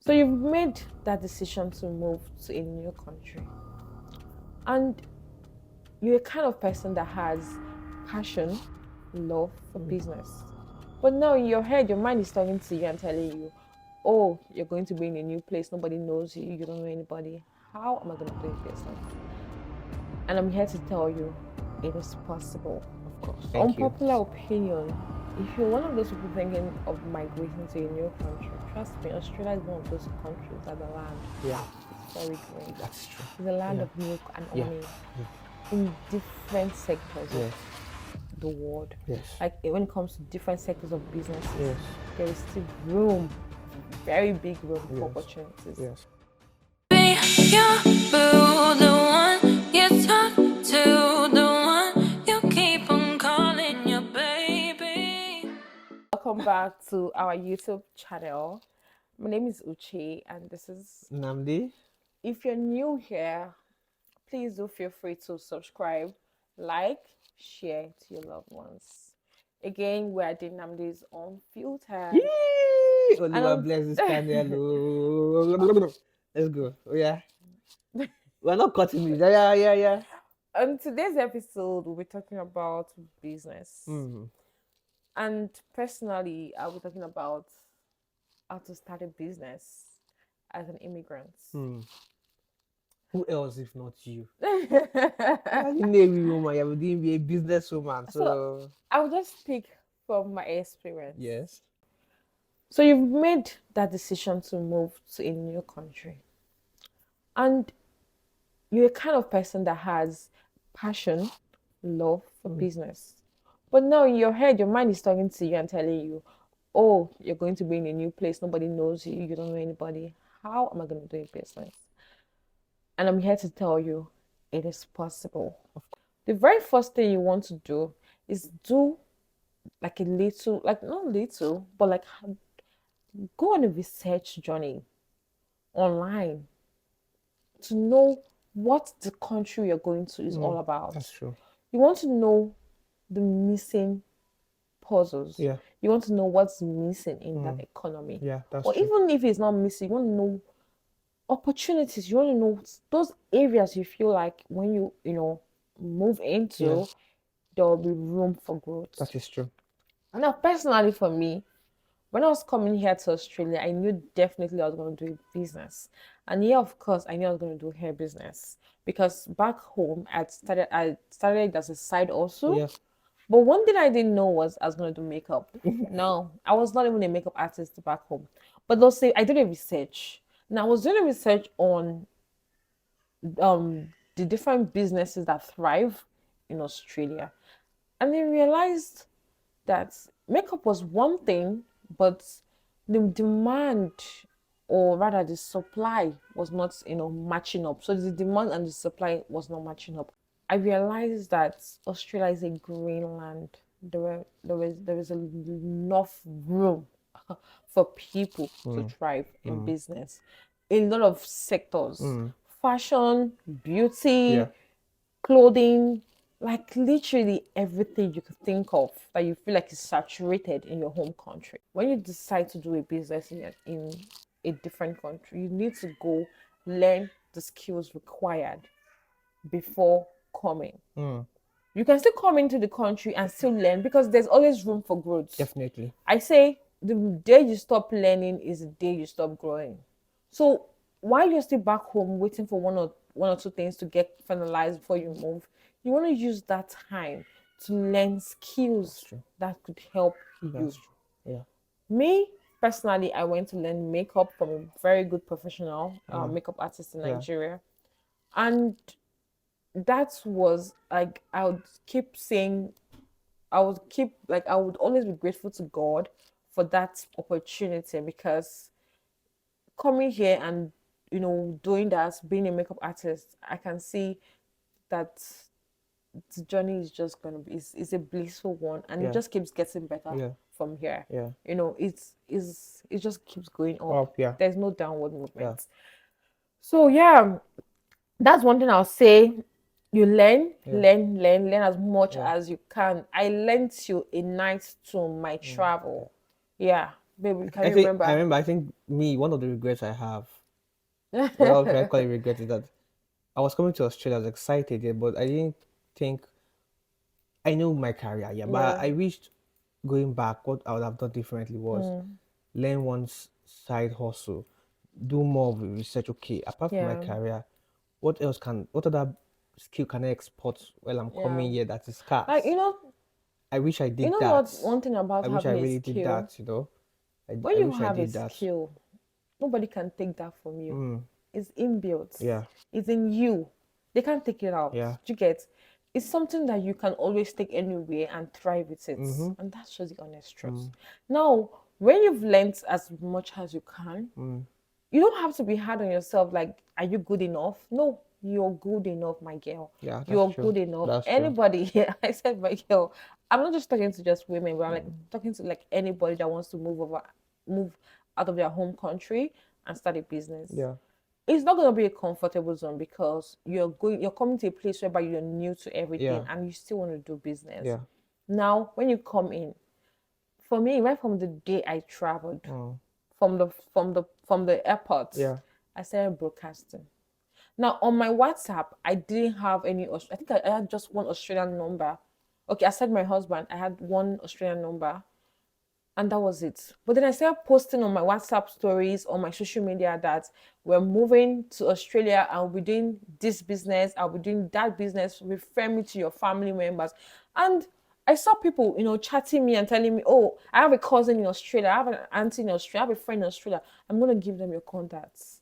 So you've made that decision to move to a new country, and you're a kind of person that has passion, love for business. But now in your head, your mind is talking to you and telling you, oh, you're going to be in a new place, nobody knows you, you don't know anybody. How am I going to do a business? And I'm here to tell you it is possible. Of course. Thank you. Unpopular opinion. If you're one of those people thinking of migrating to a new country, trust me, Australia is one of those countries that the land Yeah, is very great. that's true. It's a land Yeah. of milk and Yeah. honey in different sectors of Yes. the world. Yes. Like when it comes to different sectors of businesses, Yes. there is still room, very big room for Yes. opportunities. Yes. You're the one you talk to, the one you keep on calling your baby. Welcome back to our YouTube channel. My name is Uche, and this is. Namdi. If you're new here, please do feel free to subscribe, like, share to your loved ones. Again, we are doing Namdi's Unfiltered. Yee! And Oliver bless this channel. Let's go. Oh yeah. We're not cutting it. Yeah. on today's episode, we'll be talking about business. And personally, I'll be talking about how to start a business as an immigrant. Who else if not you? You Navy woman, you didn't be a businesswoman. So I'll just speak from my experience. yes. So you've made that decision to move to a new country, and you're a kind of person that has passion, love for business. But now in your head, your mind is talking to you and telling you, oh, you're going to be in a new place, nobody knows you, you don't know anybody. How am I going to do a business? And I'm here to tell you it is possible. The very first thing you want to do is do like a little, like not little, but like go on a research journey online to know what the country you're going to is all about. That's true. You want to know the missing puzzles. Yeah. You want to know what's missing in that economy. Yeah, that's or true. even if it's not missing, you want to know opportunities. You want to know those areas you feel like when you move into, there will be room for growth. That is true. And now, personally, for me, when I was coming here to Australia, I knew definitely I was going to do business. And yeah, of course, I knew I was going to do hair business because back home, I started as a side also. Yeah. But one thing I didn't know was I was going to do makeup. No, I was not even a makeup artist back home. But they'll say I did a research. Now I was doing a research on the different businesses that thrive in Australia, and I realized that makeup was one thing, but the demand, or rather the supply, was not matching up. So the demand and the supply was not matching up. I realized that Australia is a green land. There is enough room for people to thrive in business in a lot of sectors: fashion, beauty, clothing, like literally everything you could think of that you feel like is saturated in your home country. When you decide to do a business in a different country, you need to go learn the skills required before coming. You can still come into the country and still learn because there's always room for growth. Definitely. I say the day you stop learning is the day you stop growing. So while you're still back home waiting for one or two things to get finalized before you move, you want to use that time to learn skills that could help you. That's true. Yeah. Me personally, I went to learn makeup from a very good professional makeup artist in Nigeria, and that was like I would keep saying, I would always be grateful to God for that opportunity, because coming here and doing that, being a makeup artist, I can see that the journey is just gonna be is a blissful one, and it just keeps getting better from here. Yeah. It just keeps going up. Up, yeah. There's no downward movement. So yeah, that's one thing I'll say. You learn as much as you can. I learned till a night to my travel. Yeah, Baby, can I you think remember? I remember. I think one of the regrets I have. Well, should I call it regret? Is that I was coming to Australia. I was excited, yeah, but I didn't think I knew my career. Yeah, but Yeah. I wished going back. What I would have done differently was learn side hustle, do more of the research. Okay, apart from my Yeah. career, what other skill can I export while I'm Yeah. coming here that is Like, scarce? I wish I you did know that. what? One thing about I wish I having a really did skill, that. You know, when I you wish I have a did that. skill, nobody can take that from you. Mm, It's inbuilt. yeah, It's in you. They can't take it out. yeah. Do you get? It's something that you can always take anywhere and thrive with it. Mm-hmm. And that's just the honest truth. Mm, Now, when you've learnt as much as you can, mm, you don't have to be hard on yourself. Like, are you good enough? No, you're good enough, my girl. yeah, that's You're true. good enough. That's true. Anybody here, I said, my girl. I'm not just talking to just women, but I'm like talking to like anybody that wants to move out of their home country and start a business. Yeah, It's not going to be a comfortable zone because you're coming to a place whereby you're new to everything yeah, and you still want to do business. yeah. Now, when you come in, for me, right from the day I traveled Mm, from the airport, yeah, I started broadcasting. Now on my WhatsApp, I didn't have any. I think I had just one Australian number. Okay, I said my husband. I had one Australian number, and that was it. But then I started posting on my WhatsApp stories on my social media that we're moving to Australia. I'll be doing this business. I'll be doing that business. Refer me to your family members, and I saw people, chatting me and telling me, "Oh, I have a cousin in Australia. I have an auntie in Australia. I have a friend in Australia. I'm gonna give them your contacts."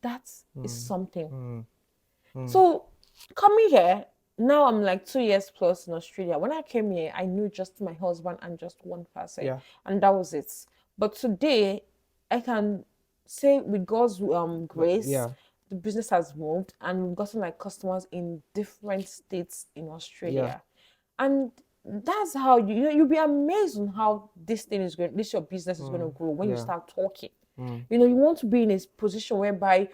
That is something. mm, So coming here, now I'm like 2 years plus in Australia. When I came here, I knew just my husband and just one person, yeah, and that was it. But today, I can say with God's grace, yeah, the business has moved, and we've gotten like customers in different states in yeah. Australia, and that's how you'll be amazed on how this your business is going to grow when you Yeah. start talking. Mm, You want to be in a position whereby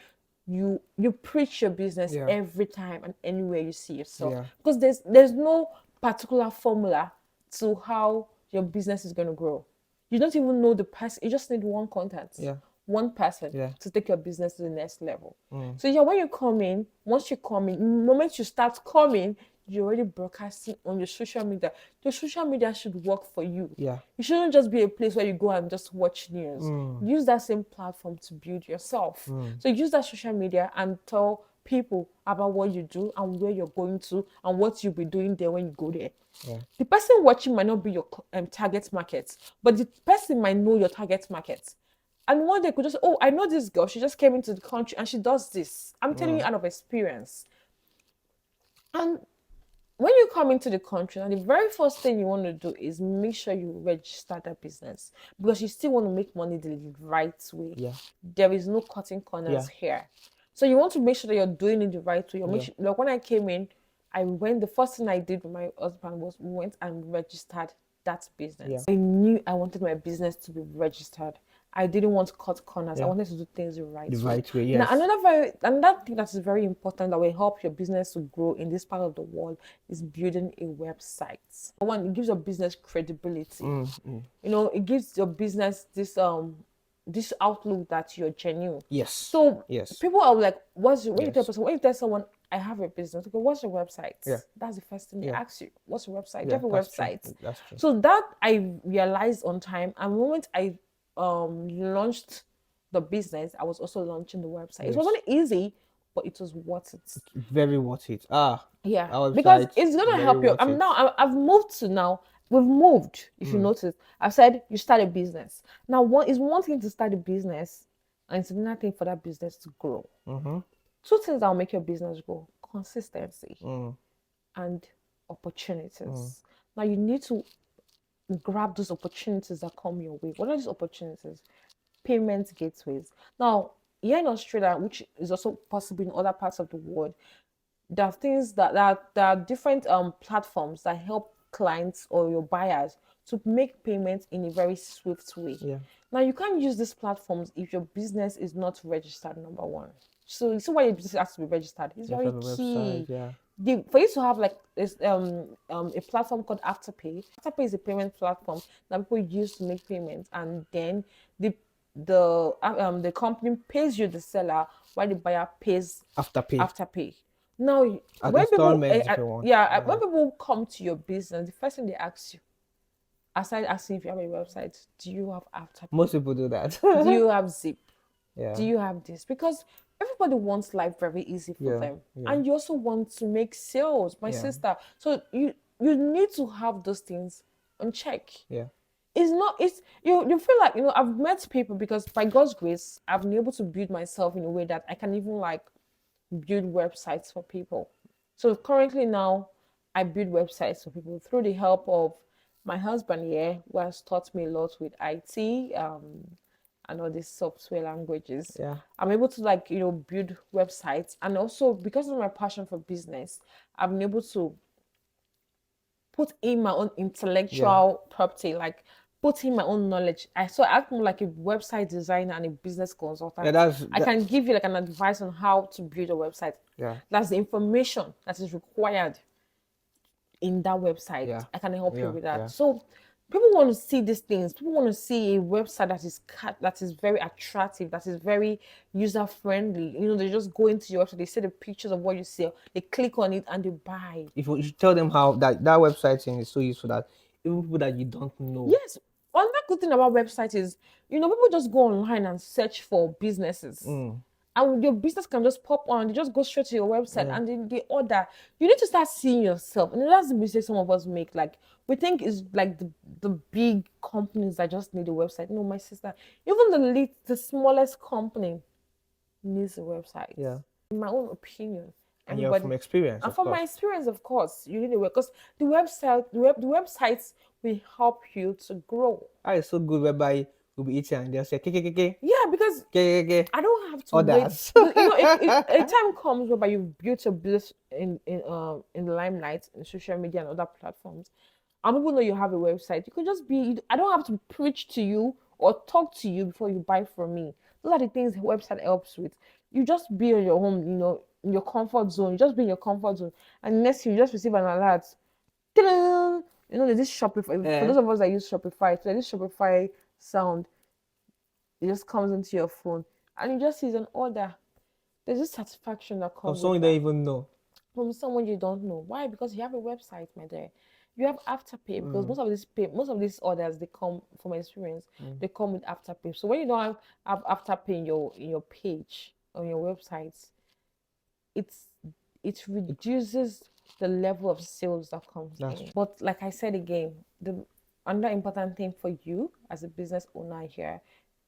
you preach your business yeah, every time and anywhere you see yourself, yeah, because there's no particular formula to how your business is going to grow. You don't even know the person. You just need one contact, yeah, one person yeah. to take your business to the next level. Mm, So yeah, when you come in, once you come in, the moment you start coming, you're already broadcasting on your social media. Your social media should work for you. yeah. It shouldn't just be a place where you go and just watch news. Mm, Use that same platform to build yourself. So use that social media and tell people about what you do and where you're going to and what you'll be doing there when you go there. yeah, The person watching might not be your target market, but the person might know your target market. And one day could just, oh, I know this girl. She just came into the country and she does this. I'm telling you out of experience. And when you come into the country, and the very first thing you want to do is make sure you register that business because you still want to make money the right way. yeah, There is no cutting corners Yeah. here. So you want to make sure that you're doing it the right way. Yeah. Like when I came in, the first thing I did with my husband was we went and registered that business. Yeah. I knew I wanted my business to be registered. I didn't want to cut corners. I Yeah. wanted to do things the right The way. right way, Now, yes. another thing that is very important that will help your business to grow in this part of the world is building a website. One, it gives your business credibility. It gives your business this outlook that you're genuine. Yes. So Yes. people are like, when you Yes. tell someone, I have a business, okay, what's your website? Yeah. That's the first thing they Yeah. ask you. What's your website? Do you Yeah, have a that's true. website? That's true. So that I realized on time, and the moment I launched the business, I was also launching the website. It Yes. wasn't easy, but it was worth it. Very worth it. Yeah, Our because website, it's gonna very help you. worth it. I've moved to now. We've moved. If you notice, I've said you start a business. Now, one thing to start a business, and it's another thing for that business to grow. Two things that will make your business grow: consistency and opportunities. Now, you need to grab those opportunities that come your way. What are these opportunities? Payment gateways. Now, here in Australia, which is also possible in other parts of the world, there are things there are different platforms that help clients or your buyers to make payments in a very swift way. Yeah. Now, you can't use these platforms if your business is not registered, number one. So you see why your business has to be registered. It's You have very to have a key. website, yeah. for you to have like this a platform called Afterpay. Afterpay is a payment platform that people use to make payments, and then the the company pays you, the seller, while the buyer pays Afterpay. Afterpay. Now, At when people installments if you want. when people come to your business, the first thing they ask you, aside asking if you have a website, do you have Afterpay? Most people do that. Do you have Zip? Yeah. Do you have this? Because everybody wants life very easy for them, Yeah. and you also want to make sales, my Yeah. sister. So you need to have those things on check. Yeah. It's not. It's you feel like, I've met people, because by God's grace, I've been able to build myself in a way that I can even like build websites for people. So currently now, I build websites for people through the help of my husband here, who has taught me a lot with IT, and all these software languages. Yeah. I'm able to like, build websites, and also because of my passion for business, I've been able to put in my own intellectual property, like put in my own knowledge. So I act more like a website designer and a business consultant. Yeah, I can give you like an advice on how to build a website. Yeah. That's the information that is required in that website. Yeah. I can help you Yeah, with that. yeah. So people want to see these things. People want to see a website that is very attractive, that is very user friendly. They just go into your website, they see the pictures of what you sell, they click on it, and they buy. If you should tell them how that website thing is so useful that even people that you don't know. Yes. Another good thing about websites is, people just go online and search for businesses. And your business can just pop on, they just go straight to your website, and then they order. You need to start seeing yourself. And that's the mistake some of us make. Like, we think it's like the big companies that just need a website. No, my sister, even the smallest company needs a website. Yeah. In my own opinion. And you're from experience. And from my experience, of course, you need a web, because the websites will help you to grow. Ah, it's so good whereby you'll be eating and they'll say KKK. Yeah, because KKK. I don't have to Others. wait. If a time comes whereby you've built your business in the limelight, in social media and other platforms, and people know you have a website, you could just be. I don't have to preach to you or talk to you before you buy from me. Those are the things the website helps with. You just be in your home, in your comfort zone. You just be in your comfort zone, and next you just receive an alert. Ta-da! There's this Shopify. For those of us that use Shopify, so there's this Shopify sound. It just comes into your phone, and you just see an order. There's this satisfaction that comes From someone with you don't that. even know. From someone you don't know. Why? Because you have a website, my dear. You have Afterpay, because most of these orders, they come from experience. They come with Afterpay. So when you don't have Afterpay in your page on your website, it reduces the level of sales that comes in. But like I said again, the another important thing for you as a business owner here,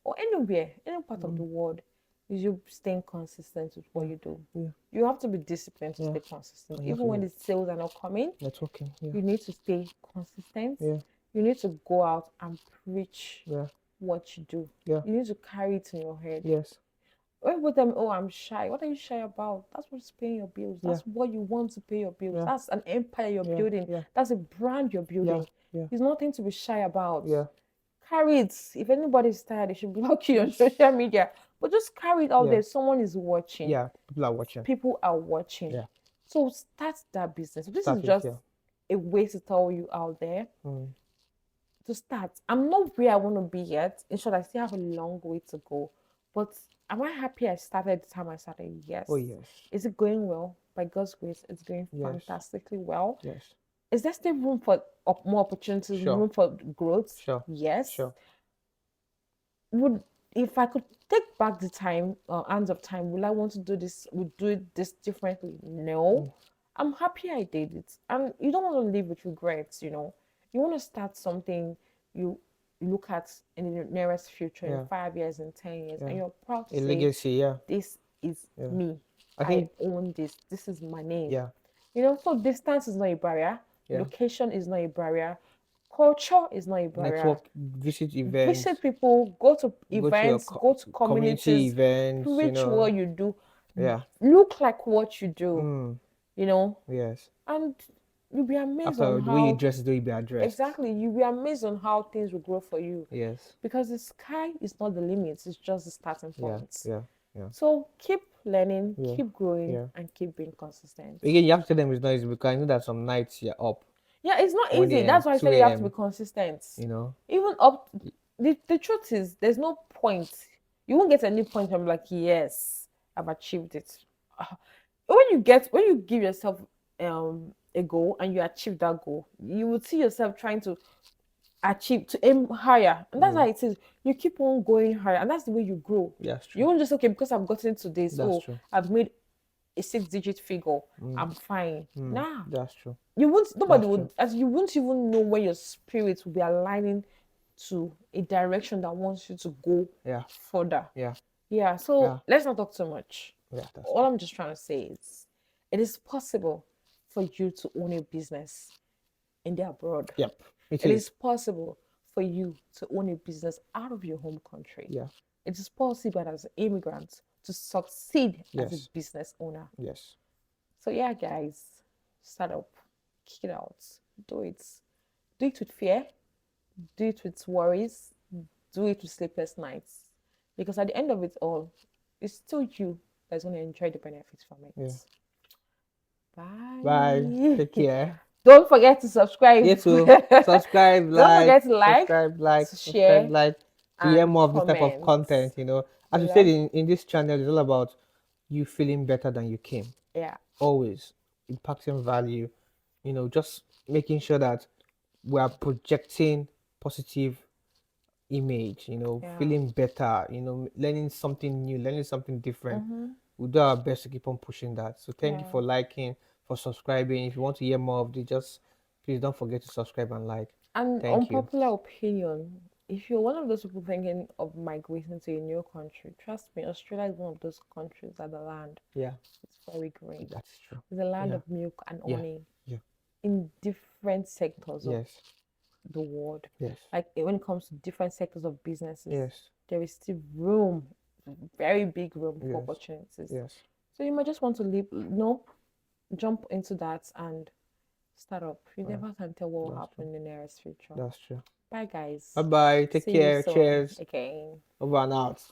or anywhere, any part of the world, is you staying consistent with what you do. Yeah. You have to be disciplined to stay consistent. Even when the sales are not coming, Networking. Yeah. you need to stay consistent. Yeah. You need to go out and preach Yeah. what you do. Yeah. You need to carry it in your head. Yes. When people tell me, oh, I'm shy, what are you shy about? That's what's paying your bills. That's what you want to pay your bills. Yeah. That's an empire you're building. Yeah. That's a brand you're building. Yeah. There's nothing to be shy about. Yeah. Carry it. If anybody's tired, they should block you on social media. But just carry it out there. Someone is watching. Yeah. People are watching. People are watching. Yeah. So start that business. This Start is it, just yeah. a way to tell you out there to start. I'm not where I want to be yet. In short, I still have a long way to go. But am I happy I started the time I started? Yes. Oh yes. Is it going well? By God's grace, it's going Yes. fantastically well. Yes. Is there still room for more opportunities, Sure. room for growth? Sure. Yes. Sure. If I could take back the time, hands of time, will I want to do this? Would do it this differently? No. I'm happy I did it, and you don't want to live with regrets. You want to start something you look at in the nearest future, in 5 years, in 10 years, and you're proud to A say, legacy. Yeah. this is me. I think. I own this. This is my name. Yeah. So distance is not a barrier. Yeah. Location is not a barrier. Culture is not a barrier. Network. Visit events. Visit people. Go to events. your Go to community communities. events. Preach what you do. Yeah. Look like what you do. Yes. And you'll be amazed After on the how way you dress is the way you be addressed. exactly you'll be amazed on how things will grow for you. Yes. Because the sky is not the limit. It's just the starting Yeah. point. Yeah. So keep learning, Yeah. keep growing, Yeah. and keep being consistent. Again, you have to tell them it's not easy because I know that some nights you're up Yeah, it's not 1 easy. a.m., That's why I said you 2 have to be a.m., consistent. you know. Even up, the truth is, there's no point. You won't get any point. I'm like, yes, I've achieved it. Ah, when you give yourself a goal and you achieve that goal, you will see yourself trying to achieve to aim higher, and that's how it is. You keep on going higher, and that's the way you grow. That's You true. won't just okay because I've gotten to this. That's Oh, true. I've made a 6-digit figure. Mm. I'm fine. Nah, That's true. you won't. Nobody That's would. true. As you won't even know when your spirit will be aligning to a direction that wants you to go Yeah. further. Yeah. Yeah. So Yeah. let's not talk too much. Yeah. That's All true. I'm just trying to say is, it is possible for you to own a business in the abroad. Yep. It It is. is possible for you to own a business out of your home country. Yeah. It is possible as an immigrant to succeed as a Yes. business owner. Yes. So yeah, guys, start up, kick it out, do it. Do it with fear, do it with worries, do it with sleepless nights. Because at the end of it all, it's still you that's going to enjoy the benefits from it. Yeah. Bye. Bye. Take care. Don't forget to subscribe. You too. Subscribe, Don't like, forget to like, to subscribe, share, like to hear and more of this type of comment. content. As we said Yeah. in this channel, it's all about you feeling better than you came. Yeah. Always impacting value. Just making sure that we are projecting positive image. Yeah. Feeling better. Learning something new, learning something different. Mm-hmm. We'll do our best to keep on pushing that. So thank you Yeah. for liking, for subscribing. If you want to hear more of this, just please don't forget to subscribe and like. And Thank you. unpopular opinion, if you're one of those people thinking of migrating to a new country, trust me, Australia is one of those countries that the land Yeah, is very great. that's true. It's a land Yeah. of milk and Yeah. honey Yeah. in different sectors of Yes. the world. Yes. Like when it comes to different sectors of businesses, Yes. there is still room, very big room for Yes. opportunities. Yes. So you might just want to jump into that and start up. You Yeah. never can tell what will That's happen in the nearest future. That's true. Bye, guys. Bye bye. Take See you care. soon Cheers. again. Over and out.